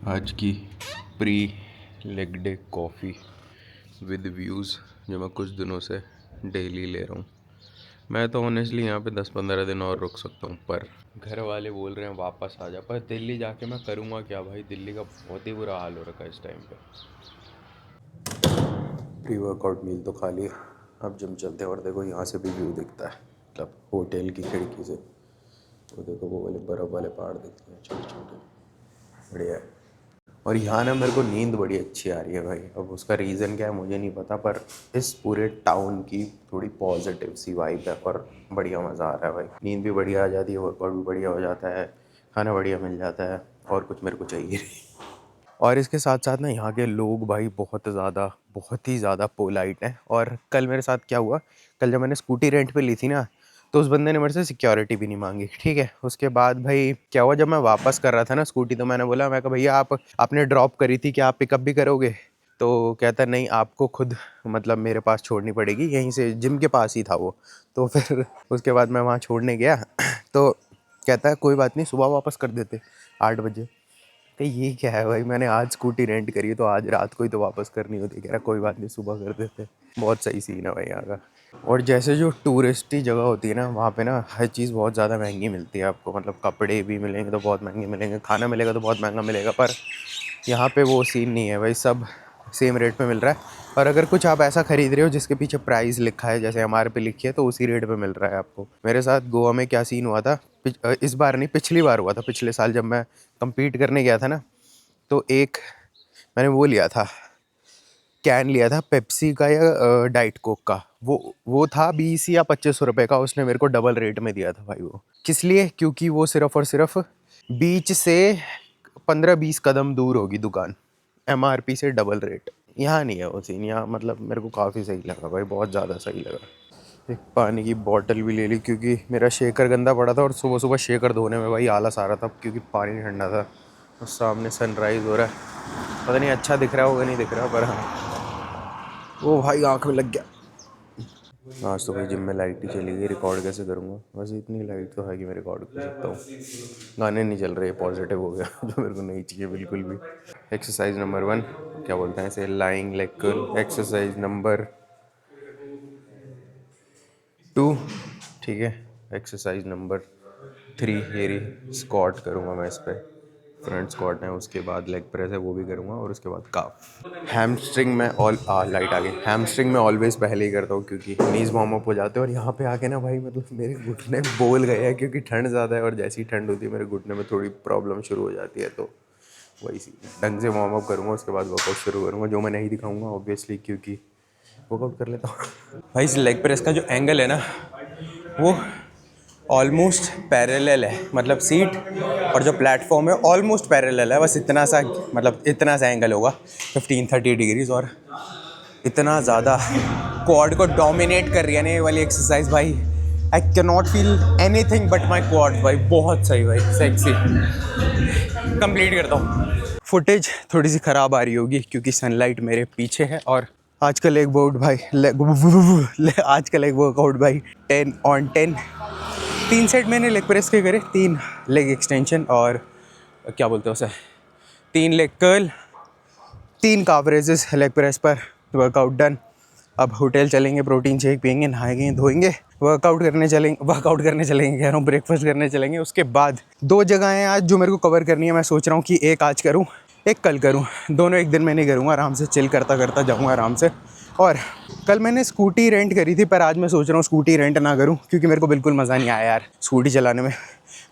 आज की pre leg day coffee with views जो मैं कुछ दिनों से डेली ले रहा हूँ। मैं तो ऑनेस्टली यहाँ पे 10-15 दिन और रुक सकता हूँ, पर घर वाले बोल रहे हैं वापस आ जा। पर दिल्ली जाके मैं करूँगा क्या भाई? दिल्ली का बहुत ही बुरा हाल हो रखा है इस टाइम पे। प्री वर्कआउट मील तो खा लिया, अब जिम चलते हैं। और देखो यहाँ से भी व्यू दिखता है, मतलब होटल की खिड़की से। तो देखो वो वाले बर्फ़ वाले पहाड़ दिखते हैं छोटे छोटे, बढ़िया है। और यहाँ ना मेरे को नींद बड़ी अच्छी आ रही है भाई। अब उसका रीज़न क्या है मुझे नहीं पता, पर इस पूरे टाउन की थोड़ी पॉजिटिव सी वाइब है और बढ़िया मज़ा आ रहा है भाई। नींद भी बढ़िया आ जाती है, वर्कआउट भी बढ़िया हो जाता है, खाना बढ़िया मिल जाता है, और कुछ मेरे को चाहिए नहीं। और इसके साथ साथ ना यहाँ के लोग भाई बहुत ही ज़्यादा पोलाइट हैं। और कल मेरे साथ क्या हुआ, कल जब मैंने स्कूटी रेंट पे ली थी ना, तो उस बंदे ने मेरे से सिक्योरिटी भी नहीं मांगी, ठीक है। उसके बाद भाई क्या हुआ, जब मैं वापस कर रहा था ना स्कूटी, तो मैंने बोला, मैं कहा भैया आपने ड्रॉप करी थी, क्या आप पिकअप भी करोगे? तो कहता नहीं, आपको खुद मतलब मेरे पास छोड़नी पड़ेगी, यहीं से जिम के पास ही था वो। तो फिर उसके बाद मैं वहाँ छोड़ने गया तो कहता है कोई बात नहीं, सुबह वापस कर देते 8 बजे। तो ये क्या है भाई, मैंने आज स्कूटी रेंट करी है तो आज रात को ही तो वापस करनी होती है। कह रहा कोई बात नहीं, सुबह कर देते। बहुत सही सीन है भाई यहाँ का। और जैसे जो टूरिस्टी जगह होती है ना, वहाँ पे ना हर चीज़ बहुत ज़्यादा महंगी मिलती है आपको। मतलब कपड़े भी मिलेंगे तो बहुत महंगे मिलेंगे, खाना मिलेगा तो बहुत महंगा मिलेगा। पर यहाँ पे वो सीन नहीं है भाई, सब सेम रेट पे मिल रहा है। और अगर कुछ आप ऐसा ख़रीद रहे हो जिसके पीछे प्राइस लिखा है, जैसे MRP लिखी है, तो उसी रेट पे मिल रहा है आपको। मेरे साथ गोवा में क्या सीन हुआ था, इस बार नहीं पिछली बार हुआ था, पिछले साल जब मैं कम्पीट करने गया था ना, तो एक मैंने वो लिया था, कैन लिया था पेप्सी का या डाइट कोक का। वो था 20 या 25 रुपये का। उसने मेरे को डबल रेट में दिया था भाई। वो किस लिए? क्योंकि वो सिर्फ़ और सिर्फ बीच से 15-20 कदम दूर होगी दुकान, MRP से डबल रेट। यहाँ नहीं है वो सीन। यहाँ मतलब मेरे को काफ़ी सही लगा भाई, बहुत ज़्यादा सही लगा। एक पानी की बोतल भी ले ली, क्योंकि मेरा शेकर गंदा पड़ा था और सुबह सुबह शेकर धोने में भाई आलस आ रहा था, क्योंकि पानी ठंडा था। और सामने सनराइज़ हो रहा है, पता नहीं अच्छा दिख रहा होगा नहीं दिख रहा, पर हाँ वो भाई आँख में लग गया। आज तो भाई जिम में लाइट ही चली गई, रिकॉर्ड कैसे करूँगा? बस इतनी लाइट तो है कि मैं रिकॉर्ड कर सकता हूँ। गाने नहीं चल रहे, पॉजिटिव हो गया जो मेरे को नहीं चाहिए बिल्कुल भी। एक्सरसाइज नंबर 1, क्या बोलते हैं इसे, lying leg curl. Exercise number 2, ठीक है। एक्सरसाइज नंबर 3 ये रही, स्क्वाट करूँगा मैं इस पर। फ्रंट स्क्वाट है, उसके बाद लेग प्रेस है वो भी करूँगा, और उसके बाद काफ। हैमस्ट्रिंग में लाइट आ गई। हैमस्ट्रिंग में ऑलवेज पहले ही करता हूँ, क्योंकि नीज वार्म अप हो जाते हैं। और यहाँ पे आके ना भाई मतलब मेरे घुटने बोल गए हैं, क्योंकि ठंड ज़्यादा है, और जैसी ठंड होती है मेरे घुटने में थोड़ी प्रॉब्लम शुरू हो जाती है। तो वही सी ढंग से वार्म अप करूँगा, उसके बाद वर्कआउट शुरू करूँगा, जो मैं नहीं दिखाऊँगा ऑब्वियसली, क्योंकि वर्कआउट कर लेता हूँ भाई। इस लेग प्रेस का जो एंगल है ना, वो ऑलमोस्ट पैरेलल है, मतलब सीट और जो प्लेटफॉर्म है ऑलमोस्ट पैरेलल है। बस इतना सा, मतलब इतना सा एंगल होगा 15-30 डिग्रीज। और इतना ज़्यादा क्वाड को डोमिनेट कर रही है ना ये वाली एक्सरसाइज भाई। I can not feel any thing but my quad भाई। बहुत सही भाई, सेक्सी। कंप्लीट करता हूँ। फुटेज थोड़ी सी ख़राब आ रही होगी क्योंकि सनलाइट मेरे पीछे है। और आज का लेग वर्कआउट भाई, आज का लेग वर्कआउट भाई 10 on 10। 3 सेट मैंने लेग प्रेस के करे, 3 लेग एक्सटेंशन, और क्या बोलते हैं उसे, 3 लेग कर्ल, 3 काफ रेजेस लेग प्रेस पर। Workout done. अब होटल चलेंगे, प्रोटीन शेक पियेंगे, नहाएंगे धोएंगे, वर्कआउट करने चलेंगे कह रहा हूँ, ब्रेकफास्ट करने चलेंगे। उसके बाद 2 जगह हैं आज जो मेरे को कवर करनी है। मैं सोच रहा हूँ कि एक आज करूँ, एक कल करूँ। दोनों एक दिन में नहीं करूँगा, आराम से चिल करता करता जाऊँगा आराम से। और कल मैंने स्कूटी रेंट करी थी, पर आज मैं सोच रहा हूँ स्कूटी रेंट ना करूँ, क्योंकि मेरे को बिल्कुल मज़ा नहीं आया यार स्कूटी चलाने में।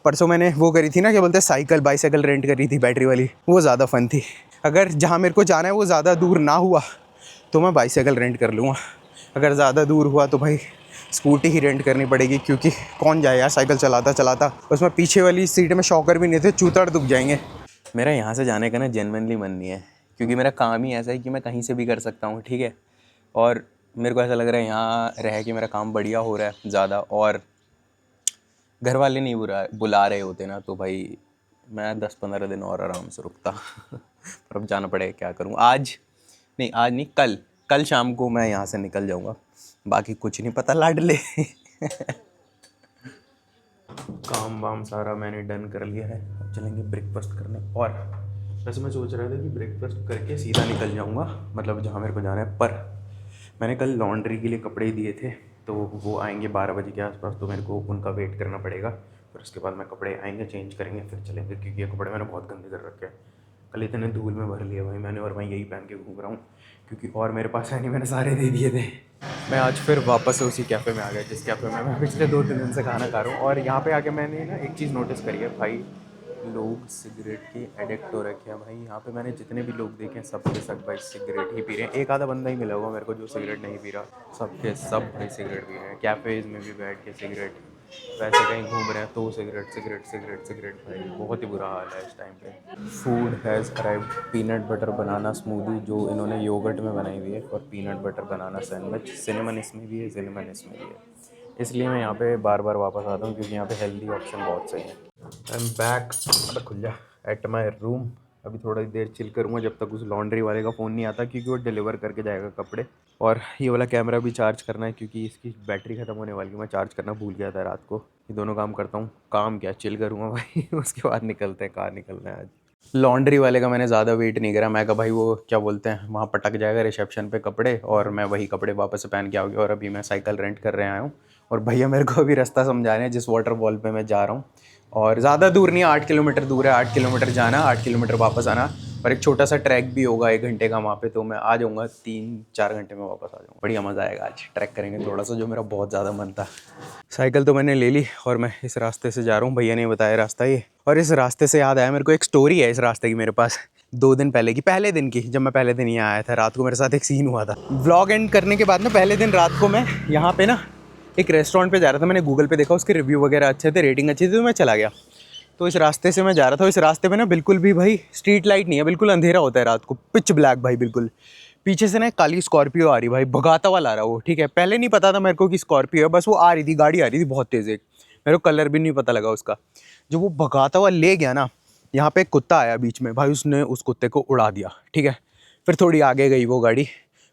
परसों मैंने वो करी थी ना, क्या बोलते हैं, बाईसाइकिल रेंट करी थी बैटरी वाली, वो ज़्यादा फ़न थी। अगर जहाँ मेरे को जाना है वो ज़्यादा दूर ना हुआ तो मैं बाईसाइकिल रेंट कर लूँगा। अगर ज़्यादा दूर हुआ तो भाई स्कूटी ही रेंट करनी पड़ेगी, क्योंकि कौन जाए यार साइकिल चलाता चलाता। उसमें पीछे वाली सीट में शॉकर भी नहीं थे, चूतड़ दुख जाएंगे। मेरा यहाँ से जाने का ना जेन्युइनली मन नहीं है, क्योंकि मेरा काम ही ऐसा है कि मैं कहीं से भी कर सकता हूँ, ठीक है। और मेरे को ऐसा लग रहा है यहाँ रह के मेरा काम बढ़िया हो रहा है ज़्यादा, और घर वाले नहीं बुला रहे होते ना, तो भाई मैं 10-15 दिन और आराम से रुकता पर अब जाना पड़ेगा, क्या करूँ। आज नहीं, कल शाम को मैं यहाँ से निकल जाऊँगा। बाकी कुछ नहीं पता लाडले काम वाम सारा मैंने डन कर लिया है। अब चलेंगे ब्रेकफास्ट करने। और वैसे मैं सोच रहा था कि ब्रेकफास्ट करके सीधा निकल जाऊँगा, मतलब जहाँ मेरे को जाना है, पर मैंने कल लॉन्ड्री के लिए कपड़े दिए थे, तो वो आएंगे 12 बजे के आसपास, तो मेरे को उनका वेट करना पड़ेगा। फिर उसके बाद मैं कपड़े आएंगे, चेंज करेंगे, फिर चलेंगे, क्योंकि ये कपड़े मैंने बहुत गंदे कर रखे हैं। कल इतने धूल में भर लिए भाई मैंने, और मैं यही पहन के घूम रहा हूँ, क्योंकि और मेरे पास है नहीं, मैंने सारे दे दिए थे। मैं आज फिर वापस उसी कैफ़े में आ गया जिस कैफ़े में मैं पिछले 2-3 दिन से खाना खा रहा हूँ। और यहाँ पे आके मैंने ना एक चीज़ नोटिस करी है भाई, लोग सिगरेट के एडिक्ट हो रखे हैं भाई। यहाँ पे मैंने जितने भी लोग देखे हैं सब के सब भाई सिगरेट ही पी रहे हैं। एक आधा बंदा ही मिला होगा मेरे को जो सिगरेट नहीं पी रहा, सबके सब भाई सिगरेट पी रहे हैं। कैफ़ेज़ में भी बैठ के सिगरेट, वैसे कहीं घूम रहे हैं तो सिगरेट सिगरेट सिगरेट सिगरेट भाई, बहुत ही बुरा हाल है इस टाइम पे। Food has arrived, peanut butter banana smoothie जो इन्होंने योगर्ट में बनाई हुई है, और पीनट बटर बनाना सैंडविच, सिनेमन इसमें भी है, सिनेमन इसमें भी है। इसलिए मैं यहाँ पे बार बार वापस आता हूँ, क्योंकि यहाँ पे हेल्दी ऑप्शन बहुत सही है। आई एम बैक, अब खुल जा, एट माई रूम। अभी थोड़ी देर चिल करूँगा जब तक उस लॉन्ड्री वाले का फ़ोन नहीं आता, क्योंकि वो डिलीवर करके जाएगा कपड़े। और ये वाला कैमरा भी चार्ज करना है, क्योंकि इसकी बैटरी ख़त्म होने वाली है। मैं चार्ज करना भूल गया था रात को। ये दोनों काम करता हूँ, काम क्या चिल करूँगा भाई उसके बाद निकलते हैं, कहाँ निकलना है आज। लॉन्ड्री वाले का मैंने ज़्यादा वेट नहीं करा। मैं कहा भाई वो क्या बोलते हैं, वहाँ पटक जाएगा रिसेप्शन पे कपड़े, और मैं वही कपड़े वापस से पहन के आऊँगी। और अभी मैं साइकिल रेंट कर रहे आया हूँ, और भैया मेरे को अभी रास्ता समझा रहे हैं जिस वाटरफॉल पे मैं जा रहा हूँ। और ज़्यादा दूर नहीं है, 8 किलोमीटर दूर है। 8 किलोमीटर जाना, 8 किलोमीटर वापस आना, और एक छोटा सा ट्रैक भी होगा 1 घंटे का वहाँ पे। तो मैं आ जाऊँगा 3-4 घंटे में वापस आ जाऊँगा। बढ़िया मज़ा आएगा, आज ट्रैक करेंगे थोड़ा सा, जो मेरा बहुत ज़्यादा मन था। साइकिल तो मैंने ले ली, और मैं इस रास्ते से जा रहा हूँ, भैया ने बताया रास्ता ये। और इस रास्ते से याद आया मेरे को, एक स्टोरी है इस रास्ते की मेरे पास, 2 दिन पहले की, पहले दिन की। जब मैं पहले दिन यहाँ आया था, रात को मेरे साथ एक सीन हुआ था। व्लॉग एंड करने के बाद ना, पहले दिन रात को मैं यहाँ पे ना एक रेस्टोरेंट पे जा रहा था। मैंने गूगल पे देखा, उसके रिव्यू वगैरह अच्छे थे, रेटिंग अच्छी थी, तो मैं चला गया। तो इस रास्ते से मैं जा रहा था, इस रास्ते पे ना बिल्कुल भी भाई स्ट्रीट लाइट नहीं है, बिल्कुल अंधेरा होता है रात को, पिच ब्लैक भाई बिल्कुल। पीछे से ना एक काली स्कॉर्पियो आ रही भाई, भगाता हुआ ला रहा वो, ठीक है। पहले नहीं पता था मेरे को कि स्कॉर्पियो है, बस वो आ रही थी, गाड़ी आ रही थी बहुत तेज़ एक, मेरे को कलर भी नहीं पता लगा उसका। जो वो भगाता हुआ ले गया ना, यहाँ पे एक कुत्ता आया बीच में भाई, उसने उस कुत्ते को उड़ा दिया, ठीक है। फिर थोड़ी आगे गई वो गाड़ी,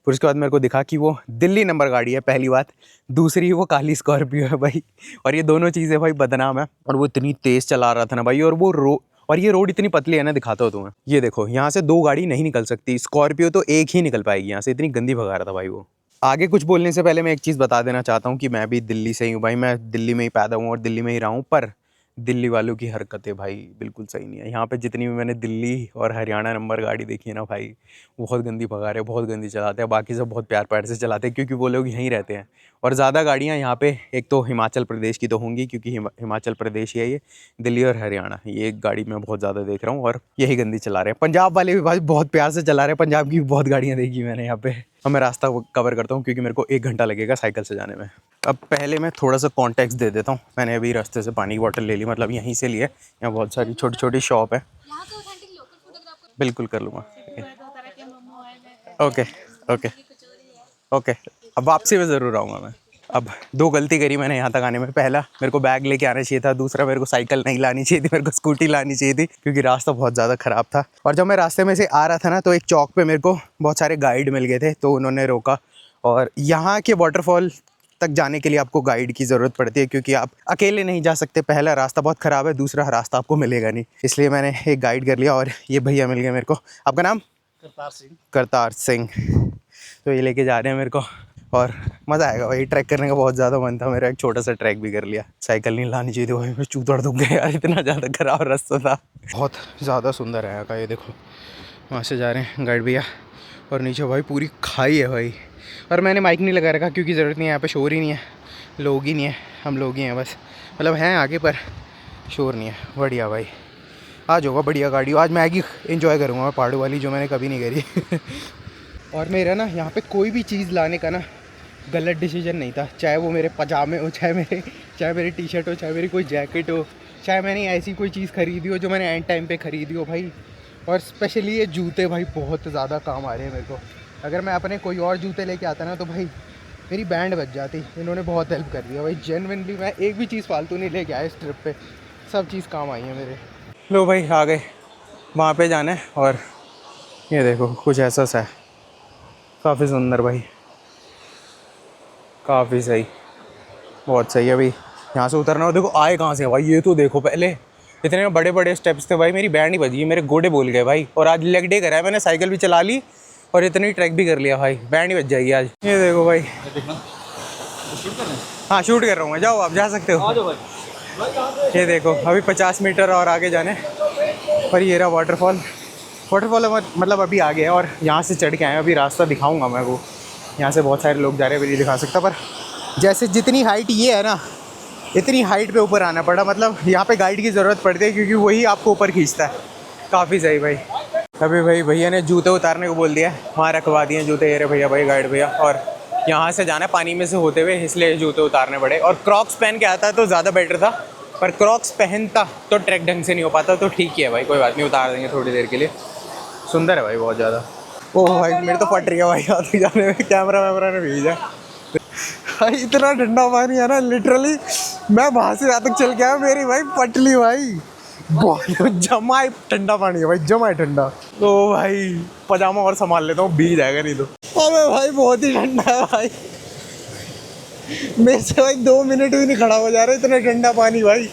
फिर उसके बाद मेरे को दिखा कि वो दिल्ली नंबर गाड़ी है, पहली बात। दूसरी वो काली स्कॉर्पियो है भाई, और ये दोनों चीज़ें भाई बदनाम है। और वो इतनी तेज़ चला रहा था ना भाई, और ये रोड इतनी पतली है ना, दिखाता हूँ तुम्हें, ये देखो, यहाँ से 2 गाड़ी नहीं निकल सकती, स्कॉर्पियो तो एक ही निकल पाएगी यहाँ से, इतनी गंदी भगा रहा था भाई वो। आगे कुछ बोलने से पहले मैं एक चीज़ बता देना चाहता हूँ कि मैं भी दिल्ली से ही हूँ भाई, मैं दिल्ली में ही पैदा हूँ और दिल्ली में ही रहा हूँ। पर दिल्ली वालों की हरकतें भाई बिल्कुल सही नहीं है। यहाँ पे जितनी भी मैंने दिल्ली और हरियाणा नंबर गाड़ी देखी है ना भाई, बहुत गंदी भगा रहे हैं, बहुत गंदी चलाते हैं। बाकी सब बहुत प्यार प्यार से चलाते हैं, क्योंकि वो लोग यहीं रहते हैं। और ज़्यादा गाड़ियाँ यहाँ पे एक तो हिमाचल प्रदेश की तो होंगी, क्योंकि हिमाचल प्रदेश ही है ये, दिल्ली और हरियाणा, ये एक गाड़ी मैं बहुत ज़्यादा देख रहा हूँ, और यही गंदी चला रहे हैं। पंजाब वाले भी भाई बहुत प्यार से चला रहे हैं, पंजाब की भी बहुत गाड़ियाँ देखी मैंने यहाँ पे। अब मैं रास्ता कवर करता हूँ, क्योंकि मेरे को 1 घंटा लगेगा साइकिल से जाने में। अब पहले मैं थोड़ा सा कॉन्टेक्स्ट दे देता हूँ। मैंने अभी रास्ते से पानी की बॉटल ले ली, मतलब यहीं से ली है। यहाँ बहुत सारी छोटी छोटी शॉप है, बिल्कुल कर लूँगा। ओके ओके ओके, अब वापसी में ज़रूर आऊँगा मैं। अब 2 गलती करी मैंने यहाँ तक आने में। पहला, मेरे को बैग लेके आना चाहिए था। दूसरा, मेरे को साइकिल नहीं लानी चाहिए थी, मेरे को स्कूटी लानी चाहिए थी, क्योंकि रास्ता बहुत ज़्यादा ख़राब था। और जब मैं रास्ते में से आ रहा था ना, तो एक चौक पे मेरे को बहुत सारे गाइड मिल गए थे, तो उन्होंने रोका। और यहाँ के वाटरफॉल तक जाने के लिए आपको गाइड की ज़रूरत पड़ती है, क्योंकि आप अकेले नहीं जा सकते। पहला, रास्ता बहुत ख़राब है, दूसरा, रास्ता आपको मिलेगा नहीं। इसलिए मैंने एक गाइड कर लिया, और ये भैया मिल गए मेरे को। आपका नाम? करतार सिंह। तो ये लेके जा रहे हैं मेरे को, और मज़ा आएगा भाई। ट्रैक करने का बहुत ज़्यादा मन था मेरा, एक छोटा सा ट्रैक भी कर लिया। साइकिल नहीं लानी चाहिए थी भाई, मैं चूतड़ दुख गया यार, इतना ज़्यादा ख़राब रास्ता था। बहुत ज़्यादा सुंदर है यहाँ का, ये देखो, वहाँ से जा रहे हैं गाइड भैया। और नीचे भाई पूरी खाई है भाई, और मैंने माइक नहीं लगा रखा, क्योंकि ज़रूरत नहीं है, यहाँ पे शोर ही नहीं है, लोग ही नहीं है, हम लोग ही हैं बस। मतलब हैं आगे, पर शोर नहीं है। बढ़िया भाई, आज होगा बढ़िया गाड़ी। आज मैगी एंजॉय करूँगा मैं, पहाड़ों वाली, जो मैंने कभी नहीं करी। और मेरा ना यहाँ पे कोई भी चीज़ लाने का ना गलत डिसीजन नहीं था। चाहे वो मेरे पजामे हो, चाहे मेरी टी शर्ट हो, चाहे मेरी कोई जैकेट हो, चाहे मैंने ऐसी कोई चीज़ ख़रीदी हो जो मैंने एंड टाइम पे ख़रीदी हो भाई। और स्पेशली ये जूते भाई बहुत ज़्यादा काम आ रहे हैं मेरे को। अगर मैं अपने कोई और जूते लेके आता ना, तो भाई मेरी बैंड बच जाती। इन्होंने बहुत हेल्प कर दिया भाई, जेन्युइनली। मैं एक भी चीज़ फालतू नहीं लेके आया इस ट्रिप पे, सब चीज़ काम आई है मेरे। लो भाई, आ गए, वहाँ पे जाना है। और ये देखो, कुछ ऐसा सा है, काफ़ी सुंदर भाई, काफ़ी सही, बहुत सही है भाई। यहाँ से उतरना हो, देखो आए कहाँ से भाई, ये तो देखो पहले, इतने बड़े बड़े स्टेप्स थे भाई, मेरी बैंड ही बजी, मेरे गोडे बोल गए भाई। और आज लेग डे करा है मैंने, साइकिल भी चला ली और इतनी ट्रैक भी कर लिया भाई, बैंड ही बज जाएगी आज। ये देखो भाई, हाँ शूट कर रहा हूँ मैं, जाओ आप जा सकते हो। ये देखो अभी 50 मीटर और आगे जाने पर ये रहा वाटरफॉल। वाटरफॉल मतलब अभी आगे है और यहाँ से चढ़ के आए, अभी रास्ता दिखाऊंगा मैं वो। यहाँ से बहुत सारे लोग जा रहे हैं, अभी नहीं दिखा सकता, पर जैसे जितनी हाइट ये है ना, इतनी हाइट पे ऊपर आना पड़ा। मतलब यहाँ पे गाइड की ज़रूरत पड़ती है क्योंकि वही आपको ऊपर खींचता है। काफ़ी सही भाई। अभी भाई भैया ने जूते उतारने को बोल दिया है, वहाँ रखवा दिए जूते। ये रहे भैया, भाई गाइड भैया। और यहाँ से जाना है पानी में से होते हुए, इसलिए जूते उतारने पड़े। और क्रॉक्स पहन के आता तो ज़्यादा बेटर था, पर क्रॉक्स पहनता तो ट्रैक ढंग से नहीं हो पाता। तो ठीक है भाई, कोई बात नहीं, उतार देंगे थोड़ी देर के लिए। सुंदर है भाई बहुत ज़्यादा। ओह भाई मेरे तो फट रही है भाई आगे जाने में, कैमरा वैमरा ने भेजा भाई। इतना ठंडा पानी है ना, लिटरली मैं वहाँ से यहाँ तक चल के आया, मेरी भाई पटली भाई बहुत जमा है ठंडा पानी है भाई, जमा है ठंडा। तो भाई पजामा और संभाल लेता हूँ, भीग जाएगा नहीं तो। अबे भाई बहुत ही ठंडा है भाई, मेरे से भाई 2 मिनट भी नहीं खड़ा हो जा रहा, इतना ठंडा पानी भाई।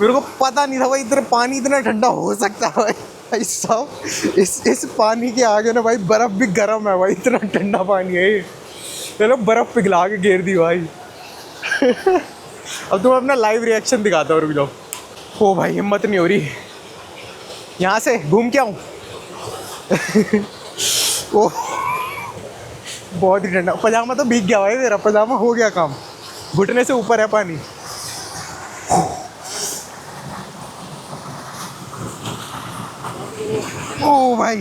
मेरे को पता नहीं था भाई इतना पानी इतना ठंडा हो सकता है भाई। भाई साहब इस पानी के आगे ना भाई बर्फ़ भी गर्म है भाई, इतना ठंडा पानी है ये। चलो बर्फ़ पिघला के घेर दी भाई अब तुम अपना लाइव रिएक्शन दिखाता हो, रुक जाओ। ओ भाई हिम्मत नहीं हो रही, यहाँ से घूम के आऊँ ओ बहुत ही ठंडा। पजामा तो भीग गया भाई मेरा, पजामा हो गया काम, घुटने से ऊपर है पानी। ओ भाई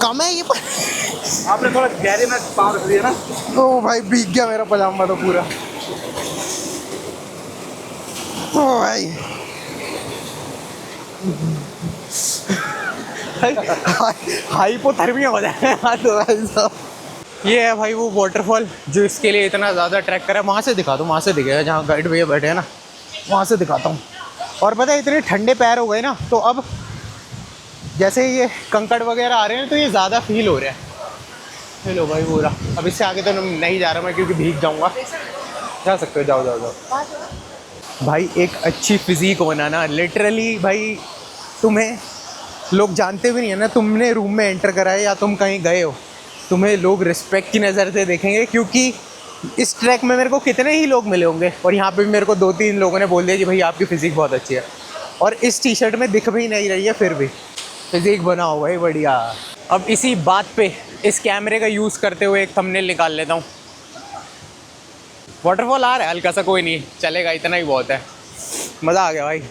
कम है ये पर आपने थोड़ा गहरे में पाँव रख दिया ना। ओ भाई भीग गया मेरा पजामा तो पूरा। ओ भाई हाइपोथर्मिया हो जाएगा तो भाई साहब। ये है भाई वो वाटरफॉल जो इसके लिए इतना ज़्यादा ट्रैक करा है। वहाँ से दिखा दूँ, वहाँ से दिखेगा जहाँ गाइड भैया बैठे हैं ना, वहाँ से दिखाता हूँ। और पता है इतने ठंडे पैर हो गए ना, तो अब जैसे ये कंकड़ वगैरह आ रहे हैं तो ये ज़्यादा फील हो रहा है। हेलो भाई पूरा, अब इससे आगे तो नहीं जा रहा मैं क्योंकि भीग जाऊँगा। जा सकते हो, जाओ जाओ जाओ भाई। एक अच्छी फिज़ीक बनाना लिटरली भाई, तुम्हें लोग जानते भी नहीं है ना, तुमने रूम में एंटर करा है या तुम कहीं गए हो, तुम्हें लोग रिस्पेक्ट की नज़र से देखेंगे। क्योंकि इस ट्रैक में मेरे को कितने ही लोग मिले होंगे, और यहाँ पे भी मेरे को 2-3 लोगों ने बोल दिया कि भाई आपकी फ़िज़ीक बहुत अच्छी है। और इस टी शर्ट में दिख भी नहीं रही है, फिर भी फ़िज़ीक बनाओ भाई बढ़िया। अब इसी बात पे इस कैमरे का यूज़ करते हुए एक थंबनेल निकाल लेता हूँ। वाटरफॉल आ रहा है हल्का सा, कोई नहीं चलेगा, इतना ही बहुत है। मज़ा आ गया भाई,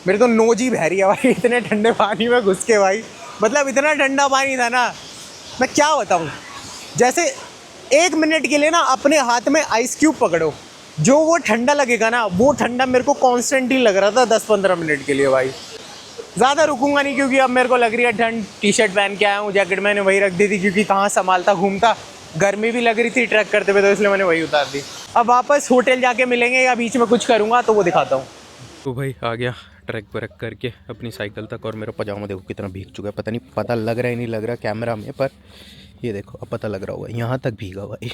मेरे तो नोज ही बह रही है भाई इतने ठंडे पानी में घुस के भाई। मतलब इतना ठंडा पानी था ना, मैं क्या बताऊँ। जैसे 1 मिनट के लिए ना अपने हाथ में आइस क्यूब पकड़ो, जो वो ठंडा लगेगा ना, वो ठंडा मेरे को कॉन्स्टेंट ही लग रहा था 10-15 मिनट के लिए भाई। ज़्यादा रुकूंगा नहीं क्योंकि अब मेरे को लग रही है ठंड। टी शर्ट पहन के आया हूँ, जैकेट मैंने वही रख दी थी क्योंकि कहाँ संभालता घूमता, गर्मी भी लग रही थी ट्रैक करते हुए, तो इसलिए मैंने वही उतार दी। अब वापस होटल जाके मिलेंगे या बीच में कुछ करूँगा तो वो दिखाता हूँ। तो भाई आ गया ट्रैक व्रैक करके अपनी साइकिल तक, और मेरा पजामा देखो कितना भीग चुका है। पता नहीं पता लग रहा है नहीं लग रहा कैमरा में, पर ये देखो अब पता लग रहा होगा, यहाँ तक भीगा भाई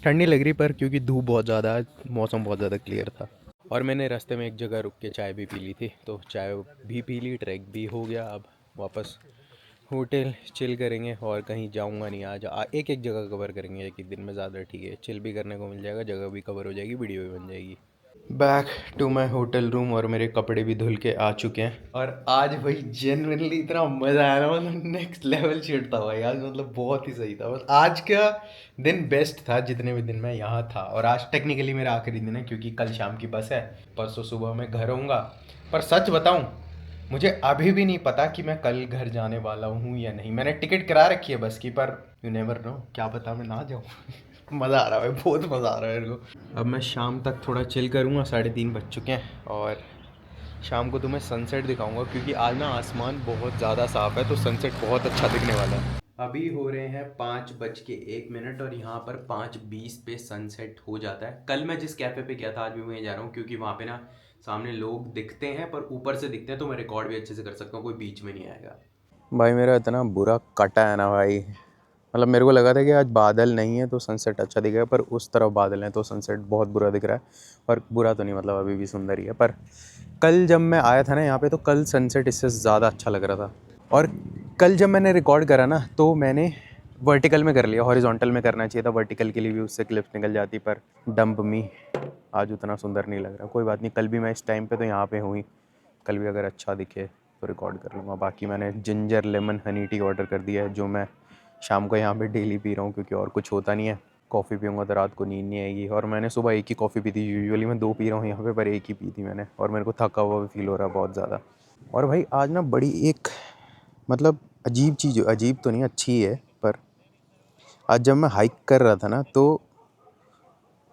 ठंड नहीं लग रही पर क्योंकि धूप बहुत ज़्यादा, मौसम बहुत ज़्यादा क्लियर था। और मैंने रास्ते में एक जगह रुक के चाय भी पी ली थी, तो चाय भी पी ली, ट्रैक भी हो गया। अब वापस होटल चिल करेंगे और कहीं जाऊंगा नहीं आज। एक एक जगह कवर करेंगे एक एक दिन में, ज़्यादा ठीक है, चिल भी करने को मिल जाएगा, जगह भी कवर हो जाएगी, वीडियो भी बन जाएगी। Back to my hotel room, और मेरे कपड़े भी धुल के आ चुके हैं। और आज भाई जेन्युइनली इतना मज़ा आया ना, मतलब नेक्स्ट लेवल शिट था भाई आज, मतलब बहुत ही सही था। बस आज का दिन बेस्ट था जितने भी दिन मैं यहाँ था। और आज टेक्निकली मेरा आखिरी दिन है क्योंकि कल शाम की बस है, परसों सुबह मैं घर आऊँगा। पर सच बताऊँ, मुझे अभी भी नहीं पता कि मैं कल घर जाने वाला हूँ या नहीं। मैंने टिकट करा रखी है बस की, पर यू नेवर नो, क्या पता मैं ना जाऊँ मज़ा आ रहा है भाई, बहुत मज़ा आ रहा है मेरे को। अब मैं शाम तक थोड़ा चिल करूँगा, 3:30 बज चुके हैं, और शाम को तुम्हें सनसेट दिखाऊंगा क्योंकि आज ना आसमान बहुत ज़्यादा साफ़ है, तो सनसेट बहुत अच्छा दिखने वाला है। अभी हो रहे हैं 5:01 और यहाँ पर 5:20 पे सनसेट हो जाता है। कल मैं जिस कैफ़े पे गया था आज भी वहीं जा रहा हूँ क्योंकि वहाँ पे ना सामने लोग दिखते हैं पर ऊपर से दिखते हैं, तो मैं रिकॉर्ड भी अच्छे से कर सकता हूँ, कोई बीच में नहीं आएगा। भाई मेरा इतना बुरा कटा है ना भाई, मतलब मेरे को लगा था कि आज बादल नहीं है तो सनसेट अच्छा दिखेगा, पर उस तरफ बादल हैं तो सनसेट बहुत बुरा दिख रहा है। और बुरा तो नहीं, मतलब अभी भी सुंदर ही है। पर कल जब मैं आया था ना यहाँ पे, तो कल सनसेट इससे ज़्यादा अच्छा लग रहा था। और कल जब मैंने रिकॉर्ड करा ना, तो मैंने वर्टिकल में कर लिया, हॉरिजॉन्टल में करना चाहिए था। वर्टिकल के लिए भी उससे क्लिप्स निकल जाती, पर डंप मी आज उतना सुंदर नहीं लग रहा। कोई बात नहीं, कल भी मैं इस टाइम पे तो यहाँ पे हुई, कल भी अगर अच्छा दिखे तो रिकॉर्ड कर लूँगा। बाकी मैंने ginger lemon Honey tea order कर दिया है, जो मैं शाम को यहाँ पे डेली पी रहा हूँ, क्योंकि और कुछ होता नहीं है। कॉफ़ी पीऊँगा तो रात को नींद नहीं आएगी। और मैंने सुबह एक ही कॉफ़ी पी थी, यूजुअली मैं 2 पी रहा हूँ यहाँ पे, पर एक ही पी थी मैंने, और मेरे को थका हुआ भी फील हो रहा है बहुत ज़्यादा। और भाई आज ना बड़ी एक मतलब अजीब चीज़, अजीब तो नहीं, अच्छी है, पर आज जब मैं हाइक कर रहा था ना, तो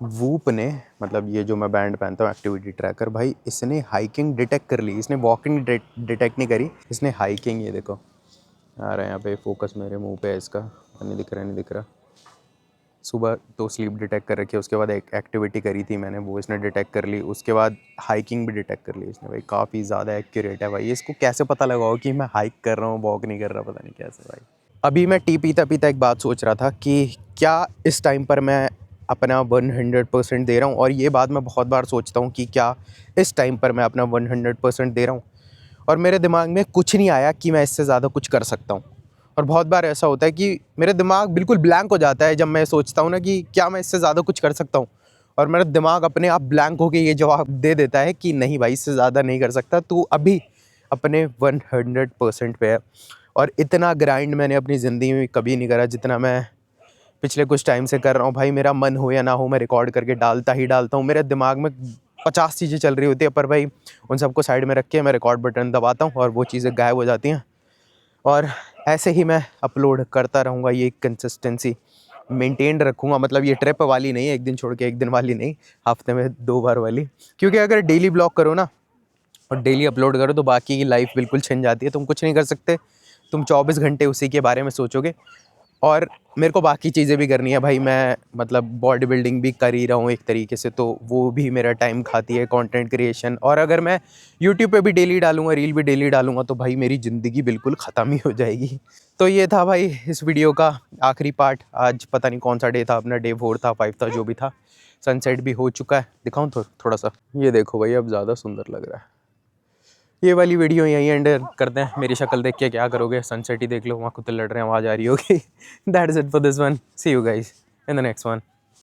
वूप ने, मतलब ये जो मैं बैंड पहनता हूँ एक्टिविटी ट्रैकर, भाई इसने हाइकिंग डिटेक्ट कर ली। इसने वॉकिंग डिटेक्ट नहीं करी, इसने हाइकिंग, ये देखो आ रहा है यहाँ पे फोकस मेरे मुंह पे है इसका, नहीं दिख रहा, नहीं दिख रहा। सुबह तो स्लीप डिटेक्ट कर रखी है, उसके बाद एक एक्टिविटी करी थी मैंने, वो इसने डिटेक्ट कर ली। उसके बाद हाइकिंग भी डिटेक्ट कर ली इसने। भाई काफ़ी ज़्यादा एक्यूरेट है भाई। इसको कैसे पता लगाओ कि मैं हाइक कर रहा हूँ, वॉक नहीं कर रहा, पता नहीं कैसे भाई। अभी मैं टी पीता पीता एक बात सोच रहा था कि क्या इस टाइम पर मैं अपना 100% दे रहा हूँ। और ये बात मैं बहुत बार सोचता हूँ कि क्या इस टाइम पर मैं अपना 100% दे रहा हूँ, और मेरे दिमाग में कुछ नहीं आया कि मैं इससे ज़्यादा कुछ कर सकता हूँ। और बहुत बार ऐसा होता है कि मेरा दिमाग बिल्कुल ब्लैंक हो जाता है जब मैं सोचता हूँ ना कि क्या मैं इससे ज़्यादा कुछ कर सकता हूँ, और मेरा दिमाग अपने आप ब्लैंक होकर ये जवाब दे देता है कि नहीं भाई, इससे ज़्यादा नहीं कर सकता, तू अभी अपने 100% पे है। और इतना ग्राइंड मैंने अपनी ज़िंदगी में कभी नहीं करा जितना मैं पिछले कुछ टाइम से कर रहा हूँ। भाई मेरा मन हो या ना हो, मैं रिकॉर्ड करके डालता ही डालता हूँ। मेरे दिमाग में 50 चीज़ें चल रही होती है, पर भाई उन सबको साइड में रख के मैं रिकॉर्ड बटन दबाता हूँ और वो चीज़ें गायब हो जाती हैं। और ऐसे ही मैं अपलोड करता रहूँगा, ये कंसिस्टेंसी मेंटेन रखूँगा। मतलब ये ट्रिप वाली नहीं है, एक दिन छोड़ के एक दिन वाली नहीं, हफ्ते में 2 बार वाली। क्योंकि अगर डेली ब्लॉग करो ना और डेली अपलोड करो, तो बाकी की लाइफ बिल्कुल छिन जाती है। तुम कुछ नहीं कर सकते, तुम 24 घंटे उसी के बारे में सोचोगे। और मेरे को बाकी चीज़ें भी करनी है भाई। मैं मतलब बॉडी बिल्डिंग भी कर ही रहा हूँ एक तरीके से, तो वो भी मेरा टाइम खाती है, कंटेंट क्रिएशन। और अगर मैं यूट्यूब पे भी डेली डालूंगा, रील भी डेली डालूंगा, तो भाई मेरी ज़िंदगी बिल्कुल ख़त्म ही हो जाएगी। तो ये था भाई इस वीडियो का आखिरी पार्ट। आज पता नहीं कौन सा डे था अपना, डे 4 था, 5 था, जो भी था। सनसेट भी हो चुका है, दिखाऊँ तो थोड़ा सा, ये देखो भाई, अब ज़्यादा सुंदर लग रहा है। ये वाली वीडियो यहीं एंड करते हैं। मेरी शक्ल देख के क्या करोगे, सनसेट ही देख लो, वहाँ कुत्ते लड़ रहे हैं, आवाज़ आ रही होगी। That is it for this one, see you guys in the next one.